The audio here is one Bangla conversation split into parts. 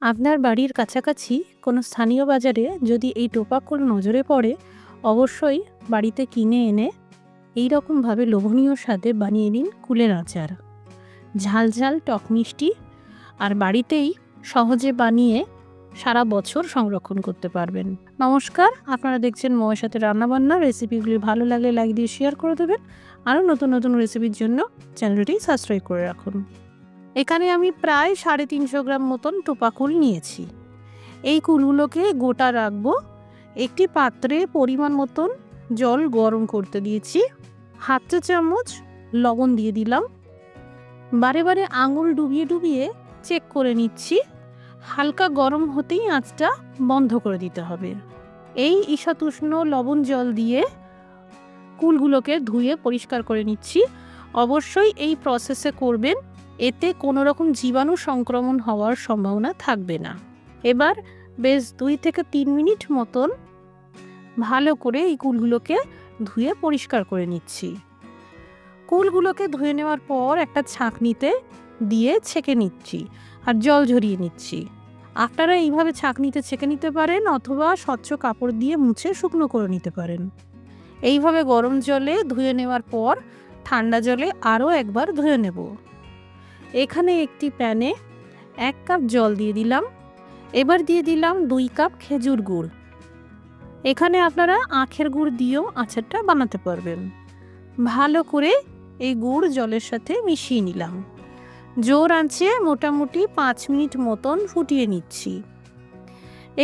আপনার বাড়ির কাছাকাছি কোনো স্থানীয় বাজারে যদি এই টোপা কুল নজরে পড়ে, অবশ্যই বাড়িতে কিনে এনে এই রকমভাবে লোভনীয় স্বাদে বানিয়ে নিন কুলের আচার। ঝাল ঝাল টক মিষ্টি, আর বাড়িতেই সহজে বানিয়ে সারা বছর সংরক্ষণ করতে পারবেন। নমস্কার, আপনারা দেখছেন ময়ের সাথে রান্নাবান্না। রেসিপিগুলি ভালো লাগলে লাইক দিয়ে শেয়ার করে দেবেন। আরও নতুন নতুন রেসিপির জন্য চ্যানেলটি সাবস্ক্রাইব করে রাখুন। এখানে আমি প্রায় 350 গ্রাম মতন টোপা কুল নিয়েছি। এই কুলগুলোকে গোটা রাখবো। একটি পাত্রে পরিমাণ মতন জল গরম করতে দিয়েছি। হাফ চা চামচ লবণ দিয়ে দিলাম। বারে বারে আঙুল ডুবিয়ে ডুবিয়ে চেক করে নিচ্ছি। হালকা গরম হতেই আঁচটা বন্ধ করে দিতে হবে। এই ঈষৎউষ্ণ লবণ জল দিয়ে কুলগুলোকে ধুয়ে পরিষ্কার করে নিচ্ছি। অবশ্যই এই প্রসেসে করবেন, এতে কোনো রকম জীবাণু সংক্রমণ হওয়ার সম্ভাবনা থাকবে না। এবার বেশ 2 থেকে 3 মিনিট মতন ভালো করে এই কুলগুলোকে ধুয়ে পরিষ্কার করে নিচ্ছি। কুলগুলোকে ধুয়ে নেওয়ার পর একটা ছাঁকনিতে দিয়ে ছেঁকে নিচ্ছি আর জল ঝরিয়ে নিচ্ছি। আপনারা এইভাবে ছাঁকনিতে ছেঁকে নিতে পারেন, অথবা স্বচ্ছ কাপড় দিয়ে মুছে শুকনো করে নিতে পারেন। এইভাবে গরম জলে ধুয়ে নেওয়ার পর ঠান্ডা জলে আরও একবার ধুয়ে নেব। এখানে একটি প্যানে 1 কাপ জল দিয়ে দিলাম। এবার দিয়ে দিলাম 2 কাপ খেজুর গুড়। এখানে আপনারা আখের গুড় দিয়েও আচারটা বানাতে পারবেন। ভালো করে এই গুড় জলের সাথে মিশিয়ে নিলাম। জোর আঁচে মোটামুটি 5 মিনিট মতন ফুটিয়ে নিচ্ছি।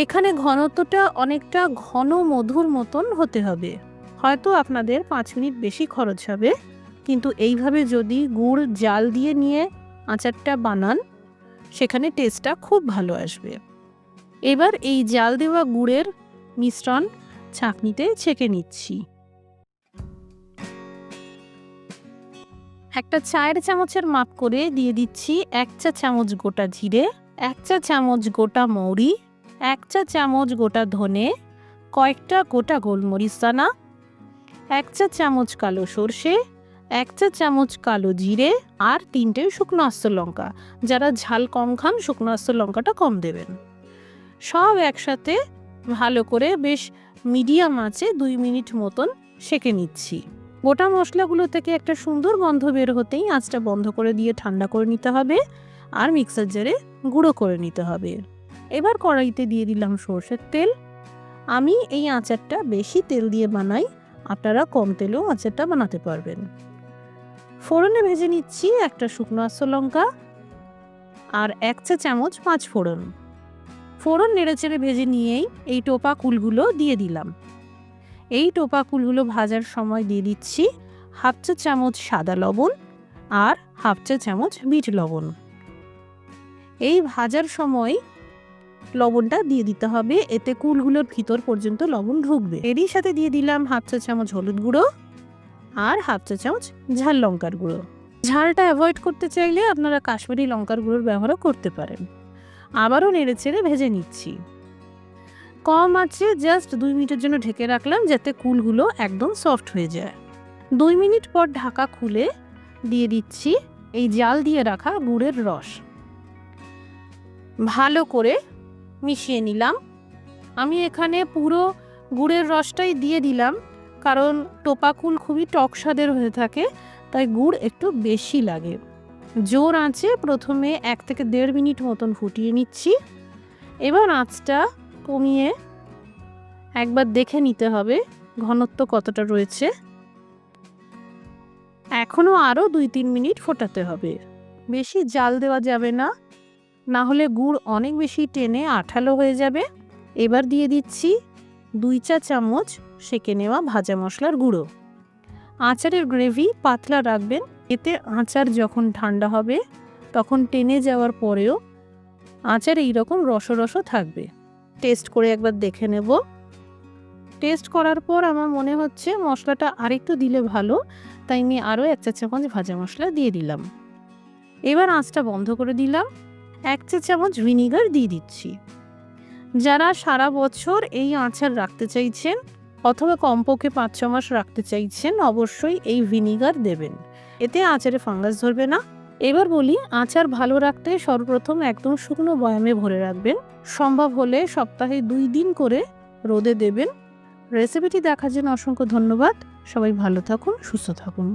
এখানে ঘনত্বটা অনেকটা ঘন মধুর মতন হতে হবে। হয়তো আপনাদের 5 মিনিট বেশি খরচ হবে, কিন্তু এইভাবে যদি গুড় জাল দিয়ে নিয়ে আচারটা বানান, সেখানে টেস্টটা খুব ভালো আসবে। এবার এই জাল দেওয়া গুড়ের মিশ্রণ ছাঁকনিতে ছেঁকে নিচ্ছি। একটা চায়ের চামচের মাপ করে দিয়ে দিচ্ছি 1 চা চামচ গোটা জিরে, 1 চা চামচ গোটা মৌরি, 1 চা চামচ গোটা ধনে, কয়েকটা গোটা গোলমরিচ দানা, 1 চা চামচ কালো সর্ষে, 1 চা চামচ কালো জিরে, আর 3টে শুকনো আস্ত লঙ্কা। যারা ঝাল কম খান, শুকনো আস্ত লঙ্কাটা কম দেবেন। সব একসাথে ভালো করে বেশ মিডিয়াম আঁচে 2 মিনিট মতন সেঁকে নিচ্ছি। গোটা মশলাগুলো থেকে একটা সুন্দর গন্ধ বের হতেই আঁচটা বন্ধ করে দিয়ে ঠান্ডা করে নিতে হবে, আর মিক্সার জারে গুঁড়ো করে নিতে হবে। এবার কড়াইতে দিয়ে দিলাম সরষের তেল। আমি এই আচারটা বেশি তেল দিয়ে বানাই, আপনারা কম তেলেও আচারটা বানাতে পারবেন। ফোড়নে ভেজে নিচ্ছি একটা শুকনো আস্ত লঙ্কা আর 1 চা চামচ 5 ফোড়ন। ফোড়ন নেড়েচেড়ে ভেজে নিয়েই এই টোপা কুলগুলো দিয়ে দিলাম। এই টোপা কুলগুলো ভাজার সময় দিয়ে দিচ্ছি হাফ চা চামচ সাদা লবণ আর হাফ চা চামচ বিট লবণ। এই ভাজার সময় লবণটা দিয়ে দিতে হবে, এতে কুলগুলোর ভিতর পর্যন্ত লবণ ঢুকবে। এরই সাথে দিয়ে দিলাম হাফ চা চামচ হলুদ গুঁড়ো আর হাফ চা চামচ ঝাল লঙ্কার গুঁড়ো। ঝালটা অ্যাভয়েড করতে চাইলে আপনারা কাশ্মীরি লঙ্কার গুঁড়োর ব্যবহারও করতে পারেন। আবারও নেড়েচেড়ে ভেজে নিচ্ছি। কম আঁচে জাস্ট 2 মিনিটের জন্য ঢেকে রাখলাম, যাতে কুলগুলো একদম সফট হয়ে যায়। 2 মিনিট পর ঢাকা খুলে দিয়ে দিচ্ছি এই জাল দিয়ে রাখা গুড়ের রস। ভালো করে মিশিয়ে নিলাম। আমি এখানে পুরো গুড়ের রসটাই দিয়ে দিলাম, কারণ টোপা কুল খুবই টক স্বাদের হয়ে থাকে, তাই গুড় একটু বেশি লাগে। জোর আঁচে প্রথমে 1 থেকে 1.5 মিনিট মতন ফুটিয়ে নিচ্ছি। এবার আঁচটা কমিয়ে একবার দেখে নিতে হবে ঘনত্ব কতটা রয়েছে। এখনও আরও 2-3 মিনিট ফোটাতে হবে। বেশি জাল দেওয়া যাবে না, না হলে গুড় অনেক বেশি টেনে আঠালো হয়ে যাবে। এবার দিয়ে দিচ্ছি 2 চা চামচ সেঁকে নেওয়া ভাজা মশলার গুঁড়ো। আচারের গ্রেভি পাতলা রাখবেন, এতে আচার যখন ঠান্ডা হবে তখন টেনে যাওয়ার পরেও আচার এইরকম রস থাকবে। টেস্ট করে একবার দেখে নেব। টেস্ট করার পর আমার মনে হচ্ছে মশলাটা আরেকটু দিলে ভালো, তাই আমি আরও 1 চা চামচ ভাজা মশলা দিয়ে দিলাম। এবার আঁচটা বন্ধ করে দিলাম। 1 চা চামচ ভিনিগার দিয়ে দিচ্ছি। যারা সারা বছর এই আচার রাখতে চাইছেন, অথবা কমপক্ষে 5-6 মাস রাখতে চাইছেন, অবশ্যই এই ভিনিগার দেবেন। এতে আচারে ফাঙ্গাস ধরবে না, এবার বলি, আচার ভালো রাখতে সর্বপ্রথম একদম শুকনো বয়ামে ভরে রাখবেন। সম্ভব হলে সপ্তাহে 2 দিন করে রোদে দেবেন। রেসিপিটি দেখার জন্য অসংখ্য ধন্যবাদ। সবাই ভালো থাকুন, সুস্থ থাকুন।